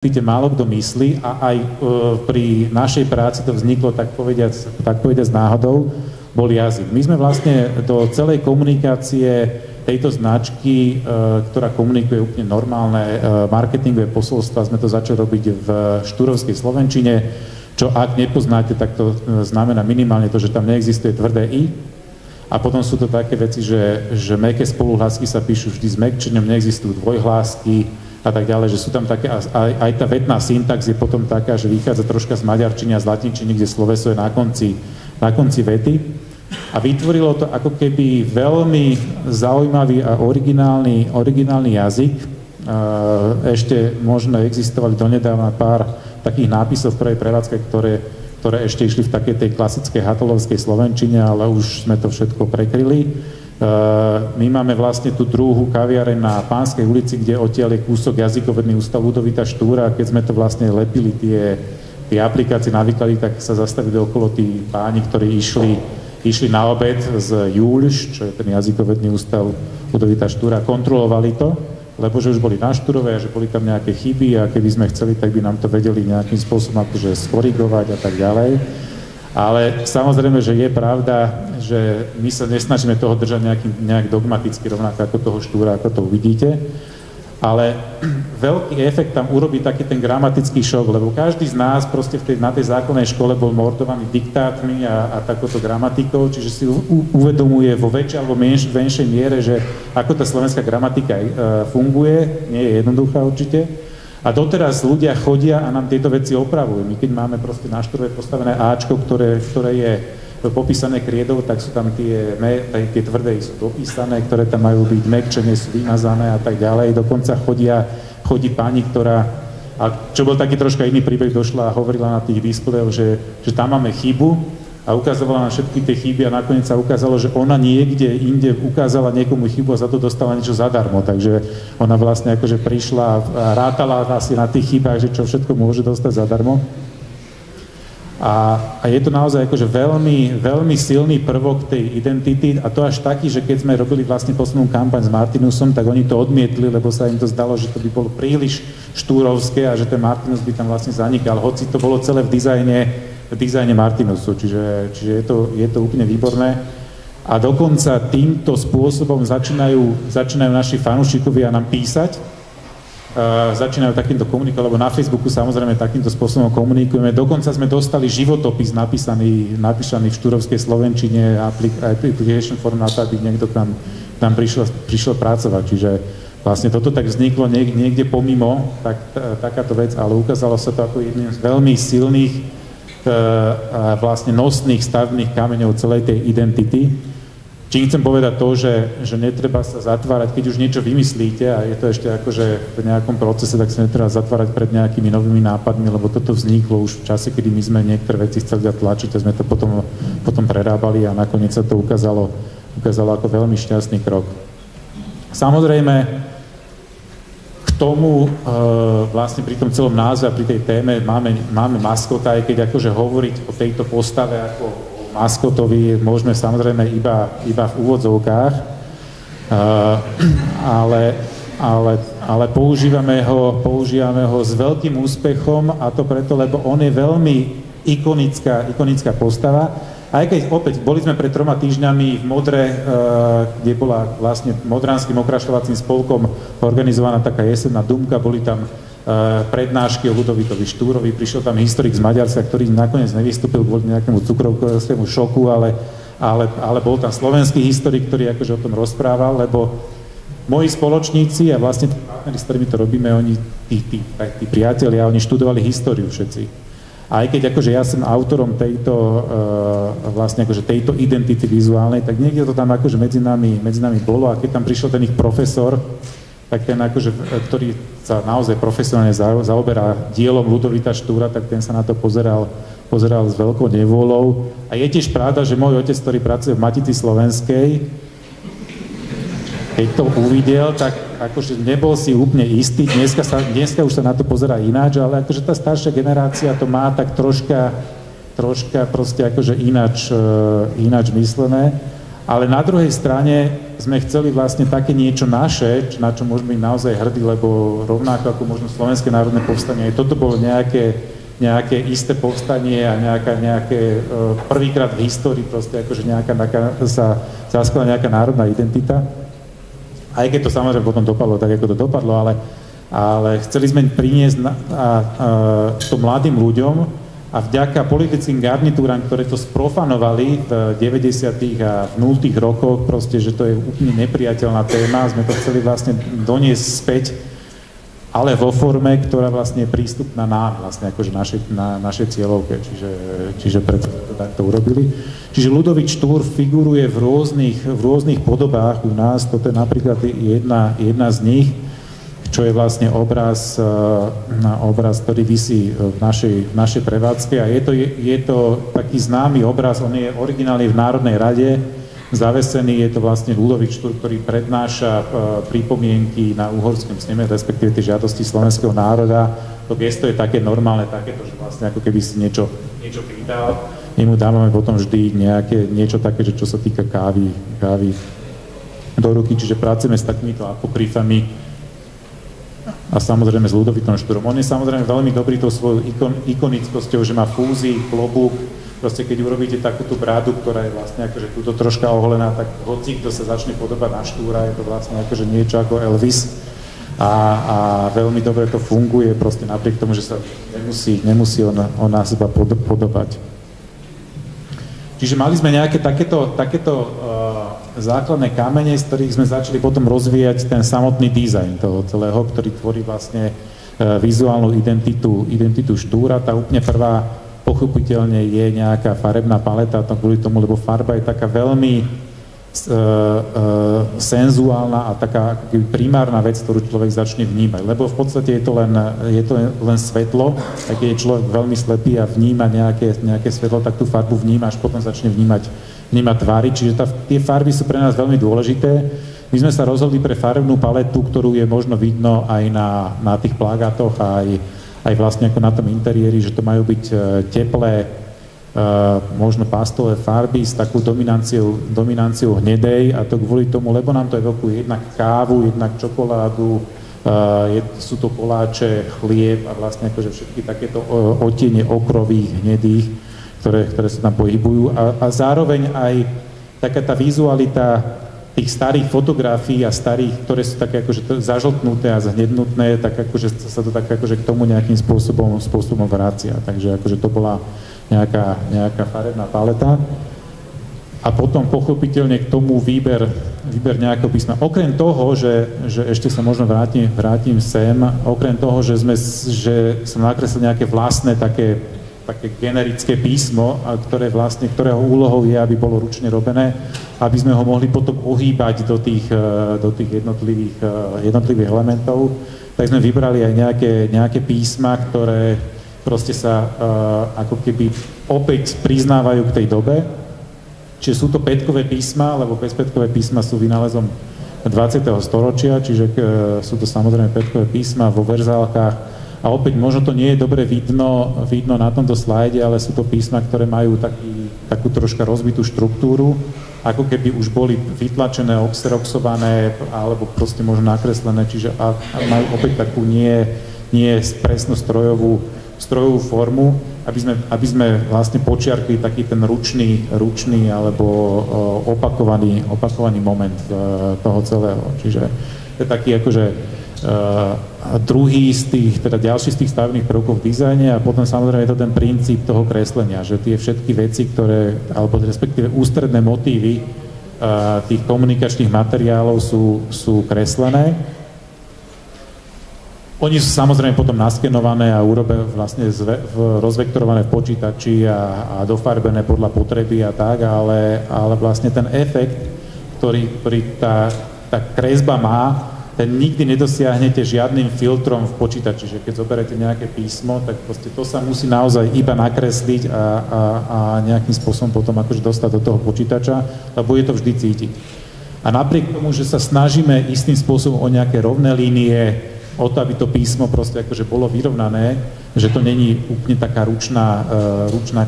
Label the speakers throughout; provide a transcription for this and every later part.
Speaker 1: málo kto myslí a aj pri našej práci to vzniklo tak povediac náhodou, bol jazyk. My sme vlastne do celej komunikácie tejto značky, ktorá komunikuje úplne normálne marketingové posolstva, sme to začali robiť v štúrovskej slovenčine, čo ak nepoznáte, tak to znamená minimálne to, že tam neexistuje tvrdé i. A potom sú to také veci, že mäkké spoluhlásky sa píšu vždy s mäkčením, neexistujú dvojhlásky a tak ďalej, že sú tam také, aj tá vetná syntax je potom taká, že vychádza troška z maďarčiny a z latinčiny, kde sloveso je na konci vety. A vytvorilo to ako keby veľmi zaujímavý a originálny jazyk. Ešte možno existovali donedávna pár takých nápisov v prvej prevádzke, ktoré ešte išli v takej tej klasickej hatolovskej slovenčine, ale už sme to všetko prekryli. My máme vlastne tú druhú kaviareň na Pánskej ulici, kde odtiaľ je kúsok jazykovedný ústav Ludovita Štúra. Keď sme to vlastne lepili tie aplikácie, navykali, tak sa zastavili okolo tí páni, ktorí išli na obed z Júľš, čo je ten jazykovedný ústav Ludovita Štúra, kontrolovali to, lebo že už boli na Štúrove a že boli tam nejaké chyby a keby sme chceli, tak by nám to vedeli nejakým spôsobom akože skorigovať a tak ďalej. Ale samozrejme, že je pravda, že my sa nesnažíme toho držať nejak dogmaticky, rovnako ako toho Štúra, ako to uvidíte. Ale veľký efekt tam urobí taký ten gramatický šok, lebo každý z nás proste na tej základnej škole bol mordovaný diktátmi a takouto gramatikou, čiže si uvedomuje vo väčšej alebo menšej miere, že ako tá slovenská gramatika funguje, nie je jednoduchá určite. A doteraz ľudia chodia a nám tieto veci opravujú. My keď máme proste na Štúrove postavené áčko, ktoré je popísané kriedou, tak sú tam tie tvrdé sú dopísané, ktoré tam majú byť mäkčené, sú vymazané a tak ďalej. Dokonca chodí pani, ktorá, a čo bol taký troška iný príbeh, došla a hovorila na tých displejoch, že tam máme chybu a ukazovala na všetky tie chyby a nakoniec sa ukázalo, že ona niekde inde ukázala niekomu chybu a za to dostala niečo zadarmo. Takže ona vlastne akože prišla a rátala asi na tých chybách, že čo všetko môže dostať zadarmo. A je to naozaj akože veľmi, veľmi silný prvok tej identity a to až taký, že keď sme robili vlastne poslednú kampaň s Martinusom, tak oni to odmietli, lebo sa im to zdalo, že to by bolo príliš štúrovské a že ten Martinus by tam vlastne zanikal, hoci to bolo celé v dizajne Martinusu, čiže je to úplne výborné. A dokonca týmto spôsobom začínajú naši fanúšikovia nám písať, začínajú takýmto komunikovať, lebo na Facebooku samozrejme takýmto spôsobom komunikujeme. Dokonca sme dostali životopis napísaný v štúrovskej slovenčine, application form na to, aby niekto k nám prišiel pracovať. Čiže vlastne toto tak vzniklo niekde pomimo, takáto vec, ale ukázalo sa to ako jedným z veľmi silných vlastne nosných stavebných kameňov celej tej identity. Čím chcem povedať to, že netreba sa zatvárať, keď už niečo vymyslíte a je to ešte akože v nejakom procese, tak sa netreba zatvárať pred nejakými novými nápadmi, lebo toto vzniklo už v čase, kedy my sme niektoré veci chceli tlačiť a sme to potom prerábali a nakoniec sa to ukázalo ako veľmi šťastný krok. Samozrejme, k tomu vlastne pri tom celom názve a pri tej téme máme maskota, aj keď akože hovoriť o tejto postave ako maskotovi môžeme samozrejme iba v úvodzovkách, ale používame ho s veľkým úspechom a to preto, lebo on je veľmi ikonická postava. Aj keď opäť boli sme pred 3 týždňami v Modre, kde bola vlastne Modranským okrašľovacím spolkom organizovaná taká jesenná dumka, boli tam prednášky o Ludovitovi Štúrovi, prišiel tam historik z Maďarska, ktorý nakoniec nevystúpil kvôli nejakému cukrovkovému šoku, ale bol tam slovenský historik, ktorý akože o tom rozprával, lebo moji spoločníci a vlastne tí partneri, s ktorými to robíme, oni, tí priatelia, oni študovali históriu všetci. A aj keď akože ja som autorom vlastne akože tejto identity vizuálnej, tak niekde to tam akože medzi nami bolo a keď tam prišiel ten ich profesor, tak ten akože, ktorý sa naozaj profesionálne zaoberá dielom Ludovita Štúra, tak ten sa na to pozeral s veľkou nevôľou. A je tiež pravda, že môj otec, ktorý pracuje v Matici Slovenskej, keď to uvidel, tak akože nebol si úplne istý. Dneska už sa na to pozerá ináč, ale akože tá staršia generácia to má tak troška proste akože ináč myslené. Ale na druhej strane sme chceli vlastne také niečo naše, na čo môžeme byť naozaj hrdí, lebo rovnako ako možno Slovenské národné povstanie, aj toto bolo nejaké isté povstanie a nejaké prvýkrát v histórii proste akože sa zaskala nejaká národná identita. Aj keď to samozrejme potom dopadlo tak, ako to dopadlo, ale chceli sme priniesť to mladým ľuďom a vďaka politickým garnitúram, ktoré to sprofanovali v 90. a v 0. rokoch, proste, že to je úplne nepriateľná téma, sme to chceli vlastne doniesť späť, ale vo forme, ktorá vlastne je prístupná nám, vlastne akože našej cieľovke, čiže preto to takto urobili. Čiže Ľudovít Štúr figuruje v rôznych podobách u nás, toto je napríklad jedna z nich, čo je vlastne obraz, ktorý visí v našej prevádzke a je to taký známy obraz, on je originálny v Národnej rade, zavesený, je to vlastne Ľudovít Štúr, ktorý prednáša pripomienky na uhorskom sneme, respektíve tie žiadosti slovenského národa. To gesto je také normálne, takéto, že vlastne ako keby si niečo pýtal. My mu dávame potom vždy niečo také, že čo sa týka kávy do ruky, čiže pracujeme s takýmito apokryfami a samozrejme s Ľudovítom Štúrom. On je samozrejme veľmi dobrý tou svojou ikonickosťou, že má fúzy, klobúk. Proste keď urobíte takúto brádu, ktorá je vlastne akože túto troška oholená, tak hoci kto sa začne podobať na Štúra, je to vlastne akože niečo ako Elvis. A veľmi dobre to funguje, proste napriek tomu, že sa nemusí on na seba podobať. Čiže mali sme nejaké takéto základné kamene, z ktorých sme začali potom rozvíjať ten samotný dizajn toho celého, ktorý tvorí vlastne vizuálnu identitu Štúra. Tá úplne prvá pochopiteľne je nejaká farebná paleta, to kvôli tomu, lebo farba je taká veľmi senzuálna a taká primárna vec, ktorú človek začne vnímať. Lebo v podstate je to len svetlo, a keď je človek veľmi slepý a vníma nejaké svetlo, tak tú farbu vníma, až potom začne vnímať tvary. Čiže tie farby sú pre nás veľmi dôležité. My sme sa rozhodli pre farebnú paletu, ktorú je možno vidno aj na tých plagátoch, aj vlastne ako na tom interiéri, že to majú byť teplé, možno pastové farby s takou dominanciou hnedej, a to kvôli tomu, lebo nám to evokuje jednak kávu, jednak čokoládu, sú to koláče, chlieb a vlastne akože všetky takéto odtiene okrových, hnedých, ktoré sa tam pohybujú a zároveň aj taká tá vizualita tých starých fotografií a starých, ktoré sú také akože zažltnuté a zhnednutné, tak akože sa to tak akože k tomu nejakým spôsobom vracia. Takže akože to bola nejaká farebná paleta. A potom pochopiteľne k tomu výber nejakého písma. Okrem toho, že ešte sa možno vrátim sem, okrem toho, že som nakreslil nejaké vlastné také generické písmo, ktorého úlohou je, aby bolo ručne robené, aby sme ho mohli potom ohýbať do tých jednotlivých elementov, tak sme vybrali aj nejaké písma, ktoré proste sa ako keby opäť priznávajú k tej dobe. Čiže sú to pätkové písma, lebo bezpätkové písma sú vynálezom 20. storočia, čiže sú to samozrejme pätkové písma vo verzálkach. A opäť možno to nie je dobre vidno na tomto slajde, ale sú to písma, ktoré majú takú troška rozbitú štruktúru, ako keby už boli vytlačené, obseroxované alebo proste možno nakreslené, čiže a majú opäť takú nie presnú strojovú formu, aby sme vlastne počiarkli taký ten ručný alebo opakovaný moment toho celého. Čiže to je taký akože druhý z tých, teda ďalší z tých stavebných prvkov v dizajne a potom samozrejme je to ten princíp toho kreslenia, že tie všetky veci, alebo respektíve ústredné motívy tých komunikačných materiálov sú kreslené. Oni sú samozrejme potom naskenované a vlastne rozvektorované v počítači a dofarbené podľa potreby a tak, ale vlastne ten efekt, ktorý tá kresba má, ten nikdy nedosiahnete žiadnym filtrom v počítači, že keď zoberete nejaké písmo, tak proste to sa musí naozaj iba nakresliť a nejakým spôsobom potom akože dostať do toho počítača, lebo je to vždy cítiť. A napriek tomu, že sa snažíme istým spôsobom o nejaké rovné línie, o to, aby to písmo proste akože bolo vyrovnané, že to není úplne taká ručná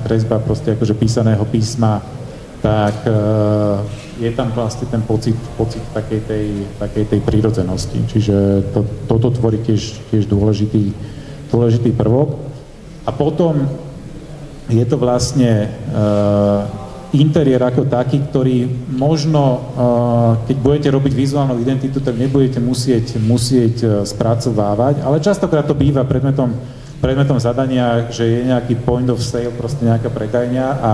Speaker 1: kresba proste akože písaného písma tak je tam vlastne ten pocit takej tej prírodzenosti. Čiže toto tvorí tiež dôležitý prvok. A potom je to vlastne interiér ako taký, ktorý možno, keď budete robiť vizuálnu identitu, tak nebudete musieť spracovávať, ale častokrát to býva predmetom zadania, že je nejaký point of sale, proste nejaká predajňa a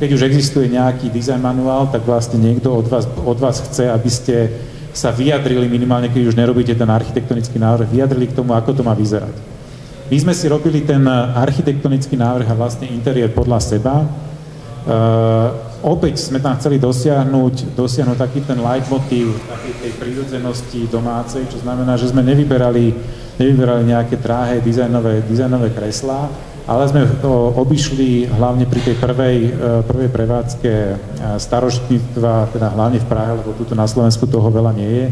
Speaker 1: keď už existuje nejaký design manuál, tak vlastne niekto od vás chce, aby ste sa vyjadrili minimálne, keď už nerobíte ten architektonický návrh, vyjadrili k tomu, ako to má vyzerať. My sme si robili ten architektonický návrh a vlastne interiér podľa seba. Opäť sme tam chceli dosiahnuť taký ten leitmotív takej tej prírodzenosti domácej, čo znamená, že sme nevyberali nejaké drahé dizajnové kreslá, ale sme obišli hlavne pri tej prvej prevádzke staroštníctva, teda hlavne v Prahe, lebo tuto na Slovensku toho veľa nie je,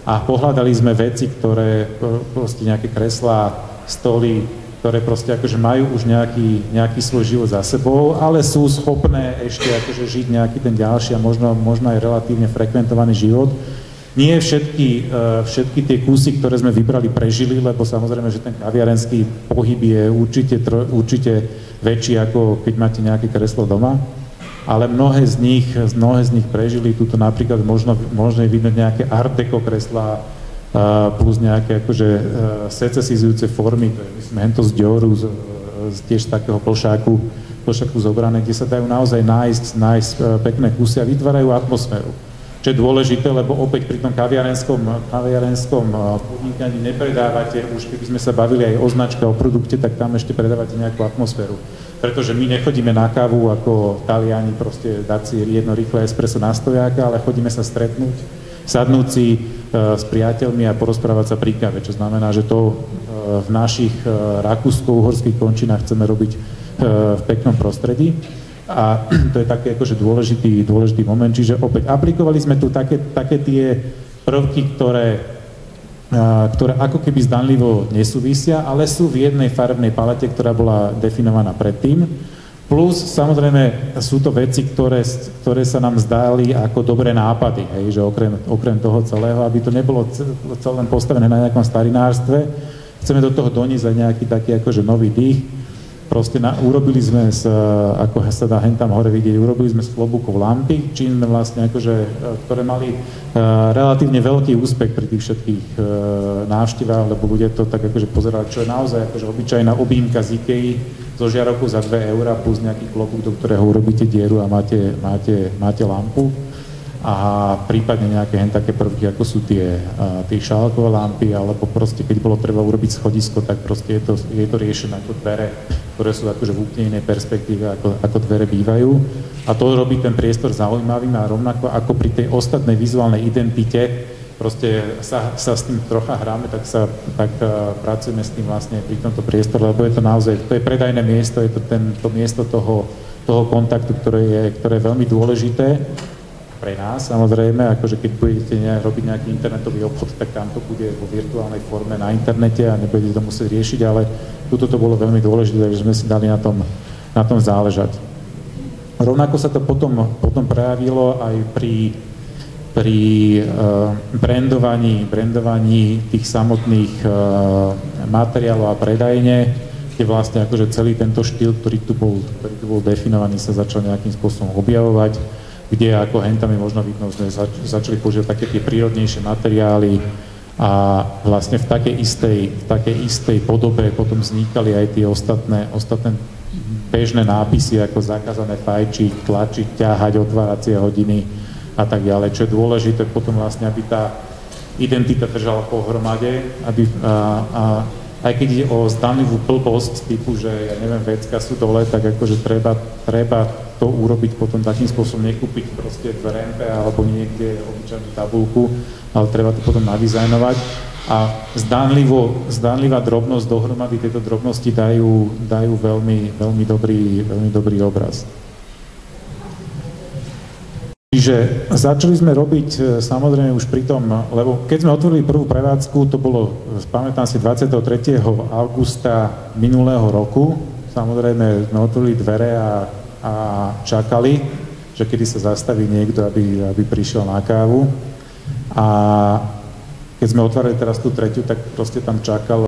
Speaker 1: a pohľadali sme veci, ktoré proste nejaké kreslá, stoly, ktoré proste akože majú už nejaký svoj život za sebou, ale sú schopné ešte akože žiť nejaký ten ďalší a možno aj relatívne frekventovaný život. Nie všetky tie kusy, ktoré sme vybrali, prežili, lebo samozrejme, že ten kaviarenský pohyb je určite väčší, ako keď máte nejaké kreslo doma, ale mnohé z nich prežili. Tuto napríklad možno je vidieť nejaké art deco kreslá, plus nejaké akože secesizujúce formy, to je myslím hento z Dioru, tiež z takého plšáku zobrané, kde sa dajú naozaj nájsť pekné kusy a vytvárajú atmosféru. Čo je dôležité, lebo opäť pri tom kaviarenskom podnikaní nepredávate, už keby sme sa bavili aj o značke, o produkte, tak tam ešte predávate nejakú atmosféru. Pretože my nechodíme na kávu ako Taliani, proste dať si jedno rýchle espresso na stojáka, ale chodíme sa stretnúť, sadnúť si s priateľmi a porozprávať sa pri káve, čo znamená, že to v našich rakúsko-uhorských končinách chceme robiť v peknom prostredí. A to je taký akože dôležitý moment, čiže opäť aplikovali sme tu také tie prvky, ktoré ako keby zdanlivo nesúvisia, ale sú v jednej farebnej palete, ktorá bola definovaná predtým. Plus, samozrejme, sú to veci, ktoré sa nám zdali ako dobré nápady, hej, že okrem toho celého, aby to nebolo celé postavené na nejakom starinárstve, chceme do toho doniesť aj nejaký taký akože nový dých. Proste urobili sme, ako sa dá hentam hore vidieť, urobili sme z klobúkov lampy, čím sme vlastne akože, ktoré mali relatívne veľký úspech pri tých všetkých návštevách, lebo ľudia to tak akože pozerali, čo je naozaj akože obyčajná objímka z Ikei zo žiarovkou za 2 € plus nejaký klobúk, do ktorého urobíte dieru a máte lampu. A prípadne nejaké také prvky, ako sú tie šálkové lampy, alebo proste keď bolo treba urobiť schodisko, tak proste je to riešené ako dvere, ktoré sú akože v úplne inej perspektíve, ako dvere bývajú. A to robí ten priestor zaujímavým a rovnako ako pri tej ostatnej vizuálnej identite, proste sa s tým trocha hráme, tak pracujeme s tým vlastne pri tomto priestore, lebo je to naozaj, to je predajné miesto, je to miesto toho kontaktu, ktoré je veľmi dôležité pre nás, samozrejme, akože keď budete robiť nejaký internetový obchod, tak tam to bude vo virtuálnej forme na internete a nebudete to musieť riešiť, ale tuto to bolo veľmi dôležité, takže sme si dali na tom záležať. Rovnako sa to potom prejavilo aj pri brandovaní tých samotných materiálov a predajne, kde vlastne akože celý tento štýl, ktorý tu bol definovaný, sa začal nejakým spôsobom objavovať, kde ako hentami možno vidno, sme začali používať také tie prírodnejšie materiály a vlastne v takej istej podobe potom vznikali aj tie ostatné bežné nápisy, ako zakázané fajčiť, tlačiť, ťahať, otváracie hodiny a tak ďalej, čo je dôležité potom vlastne, aby tá identita držala pohromade, aby aj keď ide o zdanlivú blbosť typu, že ja neviem, vecka sú dole, tak akože treba to urobiť potom takým spôsobom, nekúpiť proste v rempe alebo niekde obyčajnú tabulku, ale treba to potom nadizajnovať. A zdánlivá drobnosť dohromady, tieto drobnosti dajú veľmi dobrý obraz. Čiže začali sme robiť samozrejme už pri tom, lebo keď sme otvorili prvú prevádzku, to bolo, pamätám si, 23. augusta minulého roku, samozrejme sme otvorili dvere a čakali, že že kedy sa zastaví niekto, aby prišiel na kávu. A keď sme otvárali teraz tú tretiu, tak proste tam čakal